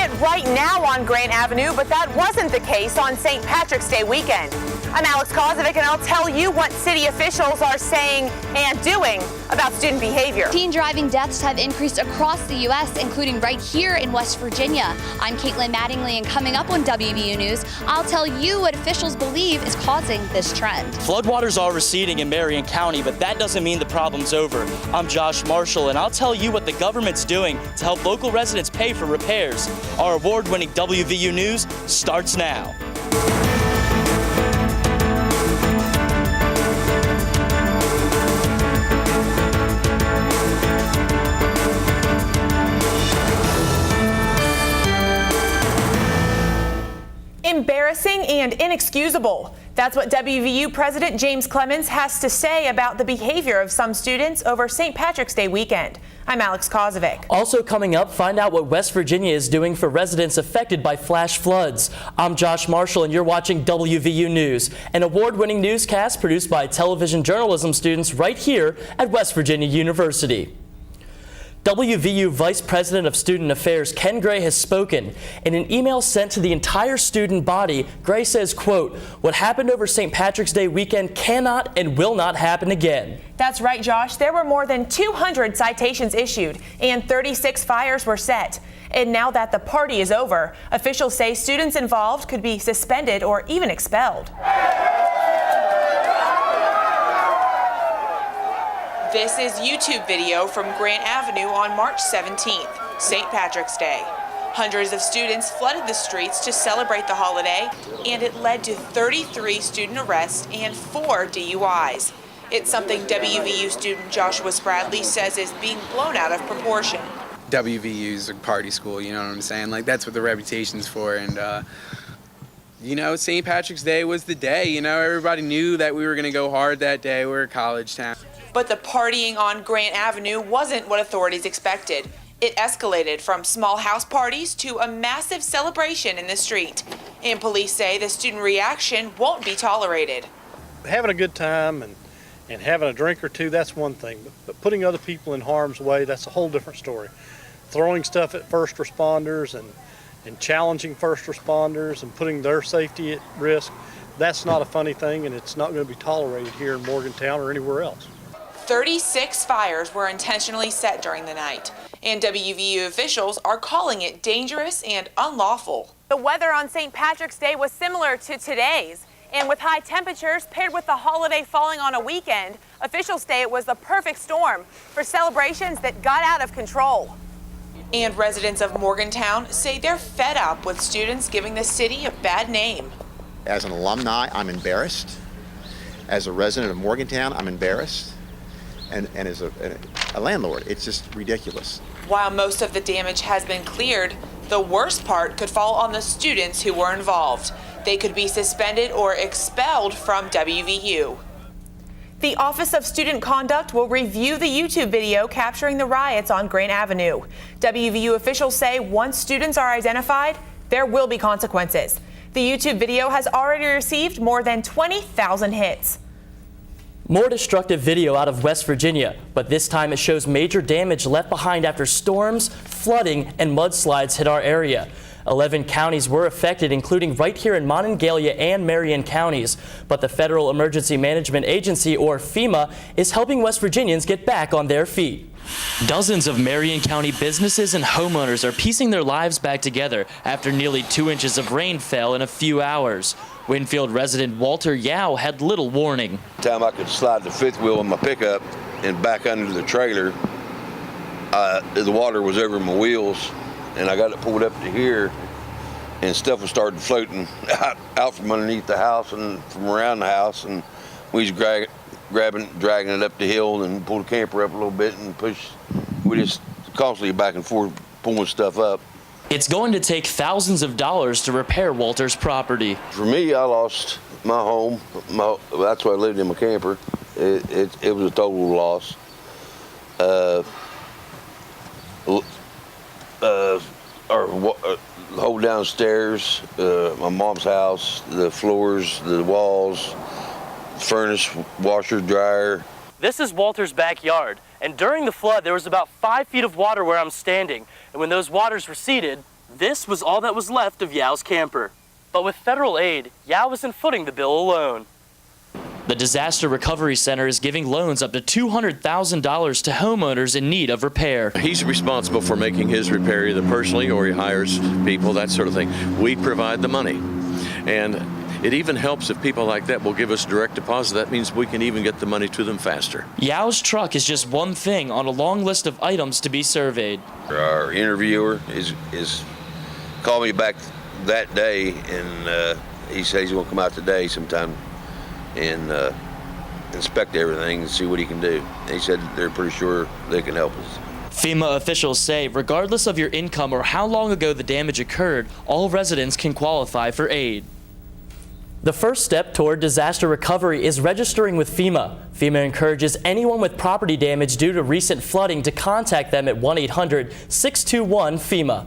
quiet right now on Grant Avenue, but that wasn't the case on St. Patrick's Day weekend. I'm Alex Kozovic, and I'll tell you what city officials are saying and doing about student behavior. Teen driving deaths have increased across the U.S., including right here in West Virginia. I'm Caitlin Mattingly, and coming up on WVU News, I'll tell you what officials believe is causing this trend. Floodwaters are receding in Marion County, but that doesn't mean the problem's over. I'm Josh Marshall, and I'll tell you what the government's doing to help local residents pay for repairs. Our award-winning WVU News starts now. Embarrassing and inexcusable. That's what WVU President James Clemens has to say about the behavior of some students over St. Patrick's Day weekend. I'm Alex Kozovic. Also coming up, find out what West Virginia is doing for residents affected by flash floods. I'm Josh Marshall, and you're watching WVU News, an award-winning newscast produced by television journalism students right here at West Virginia University. WVU Vice President of Student Affairs Ken Gray has spoken. In an email sent to the entire student body, Gray says, quote, "What happened over St. Patrick's Day weekend cannot and will not happen again." That's right, Josh. There were more than 200 citations issued and 36 fires were set. And now that the party is over, officials say students involved could be suspended or even expelled. This is YouTube video from Grant Avenue on March 17th, St. Patrick's Day. Hundreds of students flooded the streets to celebrate the holiday, and it led to 33 student arrests and 4 DUIs. It's something WVU student Joshua Spradley says is being blown out of proportion. WVU's a party school, you know what I'm saying? Like, that's what the reputation's for, and you know, St. Patrick's Day was the day. You know, everybody knew that we were going to go hard that day. We're a college town. But the partying on Grant Avenue wasn't what authorities expected. It escalated from small house parties to a massive celebration in the street. And police say the student reaction won't be tolerated. Having a good time and having a drink or two, that's one thing. But putting other people in harm's way, that's a whole different story. Throwing stuff at first responders and challenging first responders and putting their safety at risk, that's not a funny thing, and it's not going to be tolerated here in Morgantown or anywhere else. 36 fires were intentionally set during the night, and WVU officials are calling it dangerous and unlawful. The weather on St. Patrick's Day was similar to today's, and with high temperatures paired with the holiday falling on a weekend, officials say it was the perfect storm for celebrations that got out of control. And residents of Morgantown say they're fed up with students giving the city a bad name. As an alumni, I'm embarrassed. As a resident of Morgantown, I'm embarrassed. And as a landlord, it's just ridiculous. While most of the damage has been cleared, the worst part could fall on the students who were involved. They could be suspended or expelled from WVU. The Office of Student Conduct will review the YouTube video capturing the riots on Grant Avenue. WVU officials say once students are identified, there will be consequences. The YouTube video has already received more than 20,000 hits. More destructive video out of West Virginia, but this time it shows major damage left behind after storms, flooding, and mudslides hit our area. 11 counties were affected, including right here in Monongalia and Marion counties. But the Federal Emergency Management Agency, or FEMA, is helping West Virginians get back on their feet. Dozens of Marion County businesses and homeowners are piecing their lives back together after nearly 2 inches of rain fell in a few hours. Winfield resident Walter Yao had little warning. Time I could slide the fifth wheel in my pickup and back under the trailer, the water was over my wheels, and I got it pulled up to here, and stuff was started floating out from underneath the house and from around the house, and we was dragging it up the hill and pulled the camper up a little bit and we just constantly back and forth pulling stuff up. It's going to take thousands of dollars to repair Walter's property. For me, I lost my home. That's why I lived in my camper. It was a total loss. Our whole downstairs, my mom's house, the floors, the walls, furnace, washer, dryer. This is Walter's backyard, and during the flood there was about 5 feet of water where I'm standing, and when those waters receded, This was all that was left of Yao's camper. But with federal aid, Yao isn't footing the bill alone. The Disaster Recovery Center is giving loans up to $200,000 to homeowners in need of repair. He's responsible for making his repair either personally or he hires people, that sort of thing. We provide the money. And it even helps if people like that will give us direct deposit. That means we can even get the money to them faster. Yao's truck is just one thing on a long list of items to be surveyed. Our interviewer is called me back that day, and he says he's going to come out today sometime and inspect everything and see what he can do. And he said they're pretty sure they can help us. FEMA officials say regardless of your income or how long ago the damage occurred, all residents can qualify for aid. The first step toward disaster recovery is registering with FEMA. FEMA encourages anyone with property damage due to recent flooding to contact them at 1-800-621-FEMA.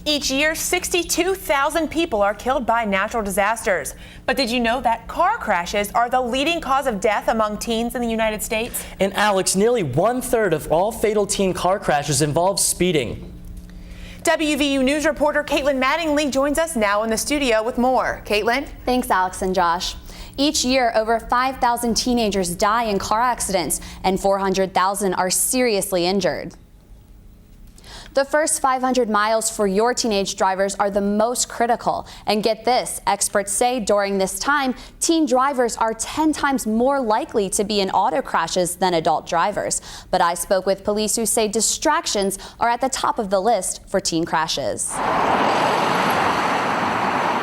Each year, 62,000 people are killed by natural disasters. But did you know that car crashes are the leading cause of death among teens in the United States? And Alex, nearly 1/3 of all fatal teen car crashes involve speeding. WVU News reporter Caitlin Mattingly joins us now in the studio with more. Caitlin? Thanks, Alex and Josh. Each year, over 5,000 teenagers die in car accidents and 400,000 are seriously injured. The first 500 miles for your teenage drivers are the most critical. And get this, experts say during this time, teen drivers are 10 times more likely to be in auto crashes than adult drivers. But I spoke with police who say distractions are at the top of the list for teen crashes.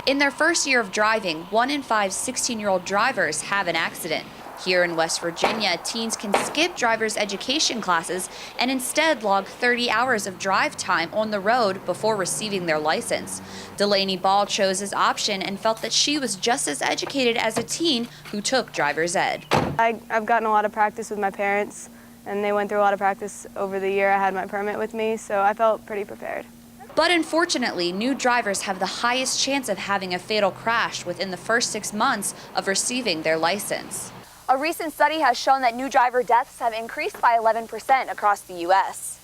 In their first year of driving, 1 in 5 16-year-old drivers have an accident. Here in West Virginia, teens can skip driver's education classes and instead log 30 hours of drive time on the road before receiving their license. Delaney Ball chose this option and felt that she was just as educated as a teen who took driver's ed. I've gotten a lot of practice with my parents, and they went through a lot of practice over the year I had my permit with me, so I felt pretty prepared. But unfortunately, new drivers have the highest chance of having a fatal crash within the first 6 months of receiving their license. A recent study has shown that new driver deaths have increased by 11% across the U.S.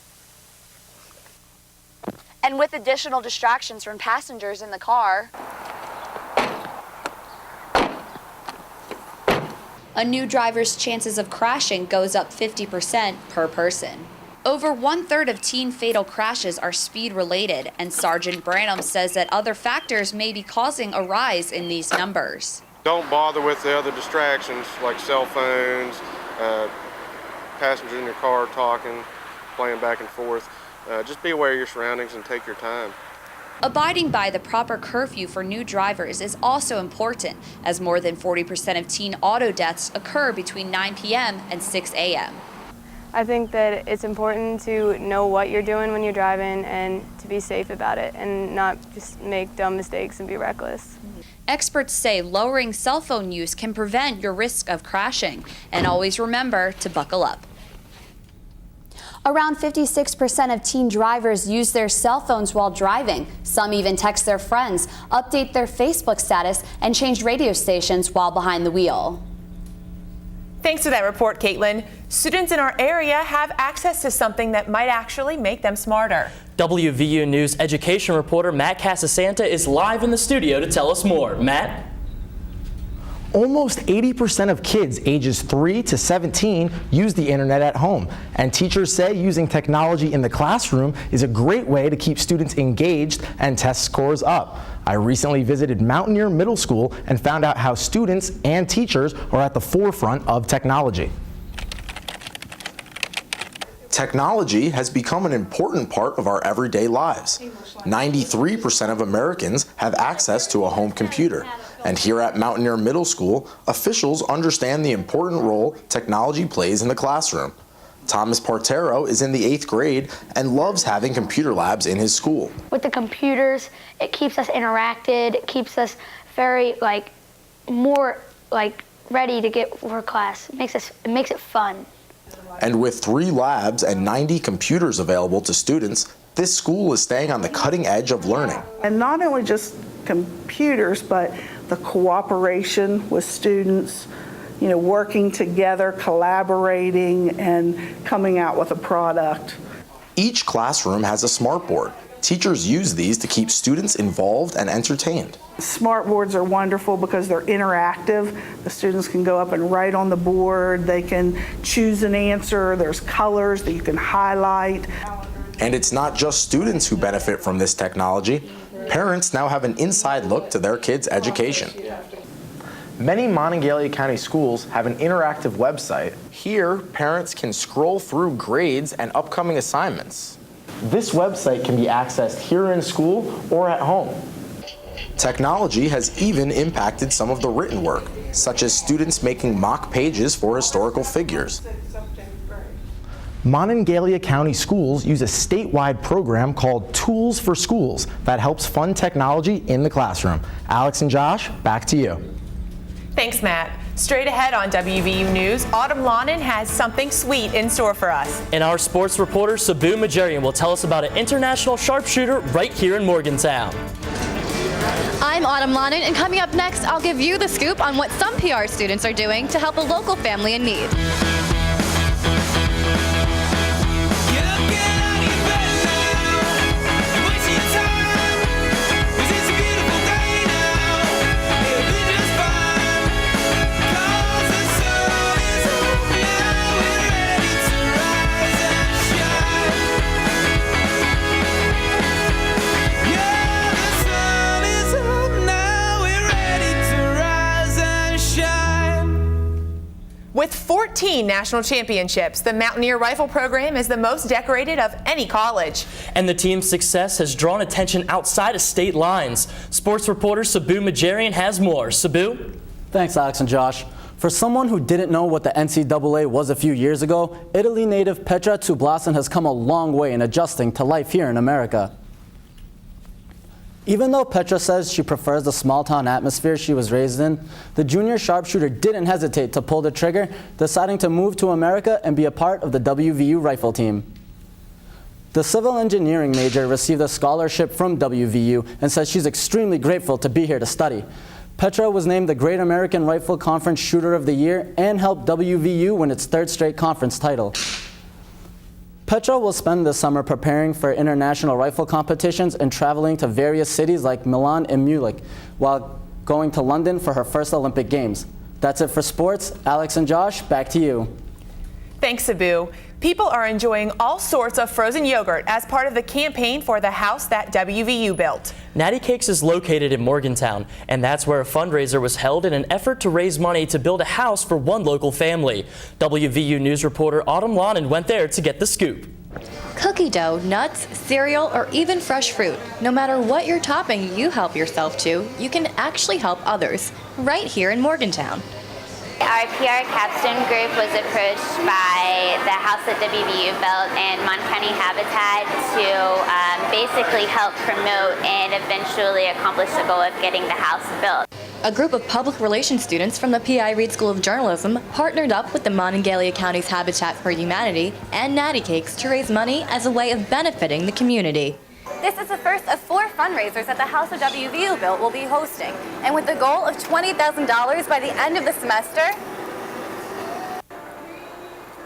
And with additional distractions from passengers in the car, a new driver's chances of crashing goes up 50% per person. Over 1/3 of teen fatal crashes are speed related, and Sergeant Branham says that other factors may be causing a rise in these numbers. Don't bother with the other distractions like cell phones, passengers in your car talking, playing back and forth. Just be aware of your surroundings and take your time. Abiding by the proper curfew for new drivers is also important, as more than 40% of teen auto deaths occur between 9 p.m. and 6 a.m. I think that it's important to know what you're doing when you're driving and to be safe about it and not just make dumb mistakes and be reckless. Experts say lowering cell phone use can prevent your risk of crashing, and always remember to buckle up. Around 56% of teen drivers use their cell phones while driving. Some even text their friends, update their Facebook status, and change radio stations while behind the wheel. Thanks for that report, Caitlin. Students in our area have access to something that might actually make them smarter. WVU News education reporter Matt Casasanta is live in the studio to tell us more. Matt? Almost 80% of kids ages 3 to 17 use the internet at home, and teachers say using technology in the classroom is a great way to keep students engaged and test scores up. I recently visited Mountaineer Middle School and found out how students and teachers are at the forefront of technology. Technology has become an important part of our everyday lives. 93% of Americans have access to a home computer. And here at Mountaineer Middle School, officials understand the important role technology plays in the classroom. Thomas Partero is in the 8th grade and loves having computer labs in his school. With the computers, it keeps us interacted, it keeps us very more ready to get for class. It makes it fun. And with 3 labs and 90 computers available to students, this school is staying on the cutting edge of learning. And not only just computers, but the cooperation with students, working together, collaborating, and coming out with a product. Each classroom has a smartboard, Teachers use these to keep students involved and entertained. Smart boards are wonderful because they're interactive. The students can go up and write on the board. They can choose an answer. There's colors that you can highlight. And it's not just students who benefit from this technology. Parents now have an inside look to their kids' education. Many Monongalia County schools have an interactive website. Here, parents can scroll through grades and upcoming assignments. This website can be accessed here in school or at home. Technology has even impacted some of the written work, such as students making mock pages for historical figures. Monongalia County schools use a statewide program called Tools for Schools that helps fund technology in the classroom. Alex and Josh, back to you. Thanks, Matt. Straight ahead on WVU News, Autumn Lonin has something sweet in store for us. And our sports reporter, Sabu Majarian, will tell us about an international sharpshooter right here in Morgantown. I'm Autumn Lonin, and coming up next, I'll give you the scoop on what some PR students are doing to help a local family in need. With 14 national championships, the Mountaineer Rifle program is the most decorated of any college. And the team's success has drawn attention outside of state lines. Sports reporter Sabu Majarian has more. Sabu? Thanks, Alex and Josh. For someone who didn't know what the NCAA was a few years ago, Italy native Petra Tublasen has come a long way in adjusting to life here in America. Even though Petra says she prefers the small-town atmosphere she was raised in, the junior sharpshooter didn't hesitate to pull the trigger, deciding to move to America and be a part of the WVU rifle team. The civil engineering major received a scholarship from WVU and says she's extremely grateful to be here to study. Petra was named the Great American Rifle Conference Shooter of the Year and helped WVU win its third straight conference title. Petra will spend the summer preparing for international rifle competitions and traveling to various cities like Milan and Munich, while going to London for her first Olympic Games. That's it for sports. Alex and Josh, back to you. Thanks, Sabu. People are enjoying all sorts of frozen yogurt as part of the campaign for the house that WVU built. Natty Cakes is located in Morgantown, and that's where a fundraiser was held in an effort to raise money to build a house for one local family. WVU News reporter Autumn Lonin went there to get the scoop. Cookie dough, nuts, cereal, or even fresh fruit. No matter what your topping you help yourself to, you can actually help others right here in Morgantown. Our PR capstone group was approached by the house that WVU built and Mon County Habitat to basically help promote and eventually accomplish the goal of getting the house built. A group of public relations students from the P.I. Reed School of Journalism partnered up with the Monongalia County's Habitat for Humanity and Natty Cakes to raise money as a way of benefiting the community. This is the first of 4 fundraisers that the House of WVU built will be hosting. And with the goal of $20,000 by the end of the semester,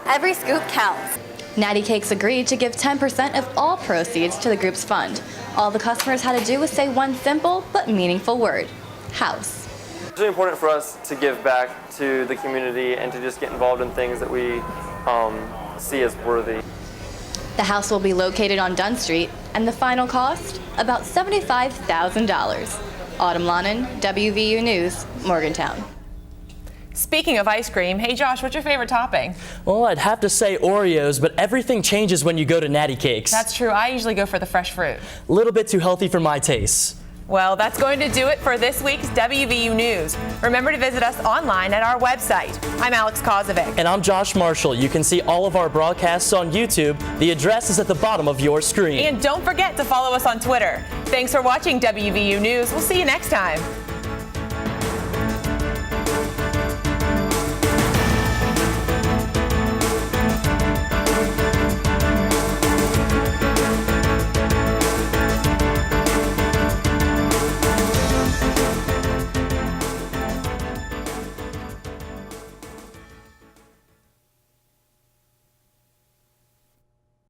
every scoop counts. Natty Cakes agreed to give 10% of all proceeds to the group's fund. All the customers had to do was say one simple but meaningful word: house. It's really important for us to give back to the community and to just get involved in things that we see as worthy. The house will be located on Dunn Street, and the final cost, about $75,000. Autumn Lonin, WVU News, Morgantown. Speaking of ice cream, hey Josh, what's your favorite topping? Well, I'd have to say Oreos, but everything changes when you go to Natty Cakes. That's true. I usually go for the fresh fruit. A little bit too healthy for my tastes. Well, that's going to do it for this week's WVU News. Remember to visit us online at our website. I'm Alex Kozovic. And I'm Josh Marshall. You can see all of our broadcasts on YouTube. The address is at the bottom of your screen. And don't forget to follow us on Twitter. Thanks for watching WVU News. We'll see you next time.